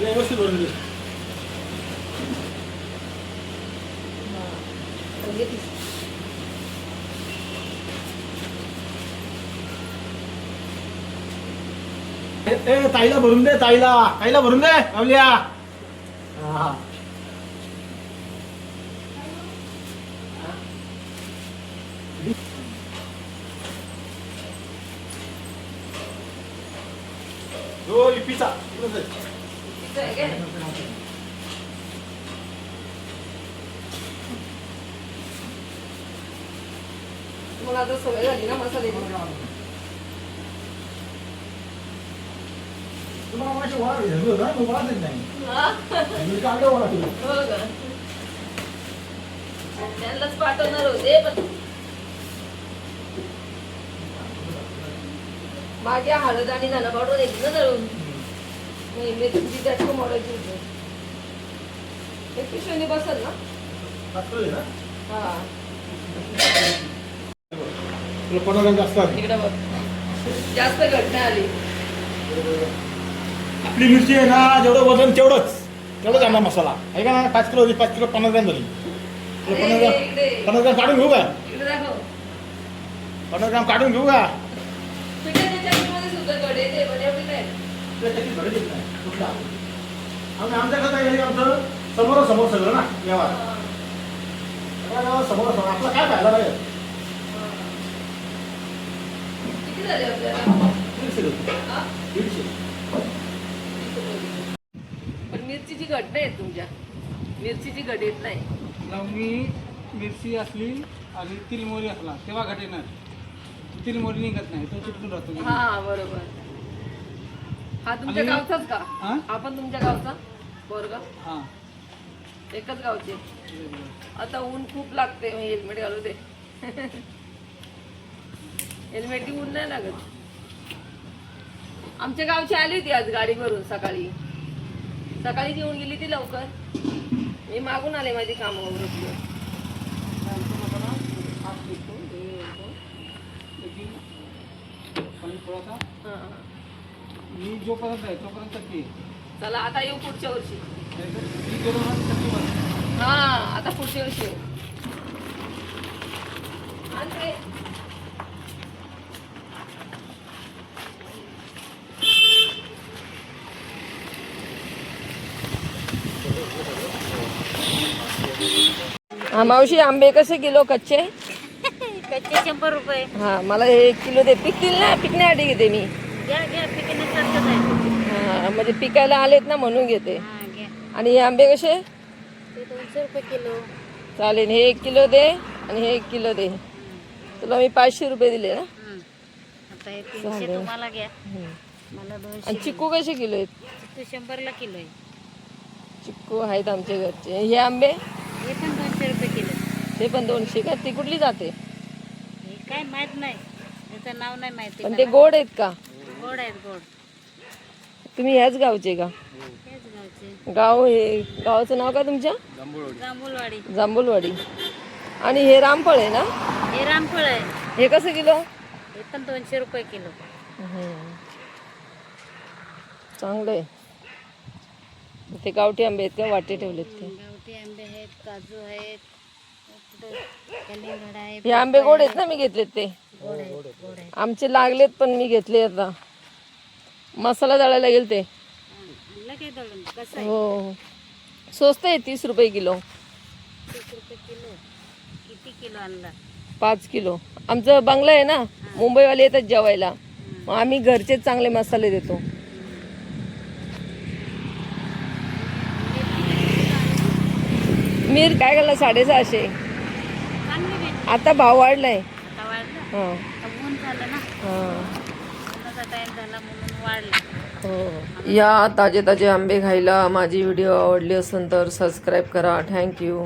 व्यवस्थित भरून घे. ए ताईला भरून दे, ताईला भरून दे रावल्या. हा हो इपीचा मला आता सवय झाली ना मसाले. तुम्हाला माझी वाढ झाली होता मग वाढ नाही मी काढलं वाढ हो का त्यांनाच पाठवणार होते पण माझ्या हळद आणि धना पावडर द्यायची ना दळून. नाही मेथीची जास्त मोडायची होती. एक पिशवीने बसल ना. टाकतोय ना हा तुला 15 जास्त आली. इकडे बघ जास्त घटना आली. आपली मिरची आहे ना जेवढं वजन तेवढंच आणा मसाला आहे का ना. 5 किलो 50 ग्रॅम झाली. तुला 50 ग्रॅम काढून घेऊ का. इकडे दाखव 50 ग्रॅम काढून घेऊ का. पिठाच्या चटणीमध्ये सुद्धा गडे ते पण एवढी नाही. आमच्या घरात आमचं समोर सगळं ना व्यवहार समोर आपलं काय फायदा पाहिजे. किती झाले आपल्याला. 150. पण मिरचीची घट नाही तुमच्या. मिरचीची घट येत नाही. लवंगी मिरची असली आणि तिल मोहरी असला तेव्हा घट येणार. तिल मोहरी निघत नाही, तो चिटकून राहतो. हा बरोबर. हा तुमच्या आणि- गावचाच का. हा? हा पण तुमच्या गावचा बोरगा. हा एकच गावचे. आता ऊन खूप लागते हेल्मेट घालू दे. हेल्मेट की ऊन नाही लागत. आमच्या गावची आली होती आज गाडी भरून सकाळी येऊन गेली ती लवकर. मी मागून आले माझी कामं आवरत. हा. मी जोपर्यंत आहे तोपर्यंत की चला आता येऊ पुढच्या वर्षी. मी गेलो ना तरी बस. हा आता पुढच्या वर्षी येऊ. आणि ते हा मावशी आंबे कसे किलो कच्चे. कच्चे 100 रुपये. हा मला 1 किलो दे. पिकतील ना पिकण्यासाठी घेते मी. घ्या घ्या पिकने सारखंच आहे. हा म्हणजे पिकायला आलेत ना म्हणून घेते. हा घ्या. आणि हे आंबे कसे. ते 200 रुपये किलो. चालेल हे 1 किलो दे आणि हे 1 किलो दे. तुला मी 500 रुपये दिले ना. आता हे 300 चालेल. तुम्हाला घ्या. हम्म. मला 200. आणि चिक्कू कसे किलो आहेत. चिक्कू 100 ला किलो आहे. चिक्कू आहेत आमच्या घरचे. हे आंबे हे पण 200 रुपये किलो. ते पण 200 का. ती कुठली जाते. हे काय माहित नाही, त्याचं नाव नाही माहिती. पण ते गोड आहेत का. गोड आहेत गोड. तुम्ही ह्याच गावचे का. हेच गावचे. गाव हे गावाचं नाव का तुमच्या. जांभूळवाडी. जांभूलवाडी. आणि हे रामफळ आहे ना. हे रामफळ आहे. हे कसं किलो. हे पण 200 रुपये किलो. चांगलं आहे. ते गावठी आंबे आहेत का वाटे ठेवलेत ते. गावठी आंबे आहेत, काजू आहेत, कलिंगड आहे. हे आंबे गोड आहेत ना. मी घेतलेत ते. गोड आहेत गोड आहेत. आमचे लागलेत पण मी घेतले आता. मसाला दळायला गेल ते. आणलं काय दळून कसं आहे. हो स्वस्त आहे 30 रुपये किलो. 30 रुपये किलो. किती किलो आणला. 5 किलो. आमचं बंगला आहे ना. मुंबईवाले येतात जेवायला. मग आम्ही घरचेच चांगले मसाले देतो. मीर काय घाला 650. चांगली भेटली. आता भाव वाढलाय. आता वाढलं. हां आता ऊन झालं ना. हां उन्हाचा टाइम झाला म्हणून वाढलं. हो. या ताजे ताजे आंबे खायला. माझी व्हिडिओ आवडली असेल तर सबस्क्राईब करा. थँक्यू.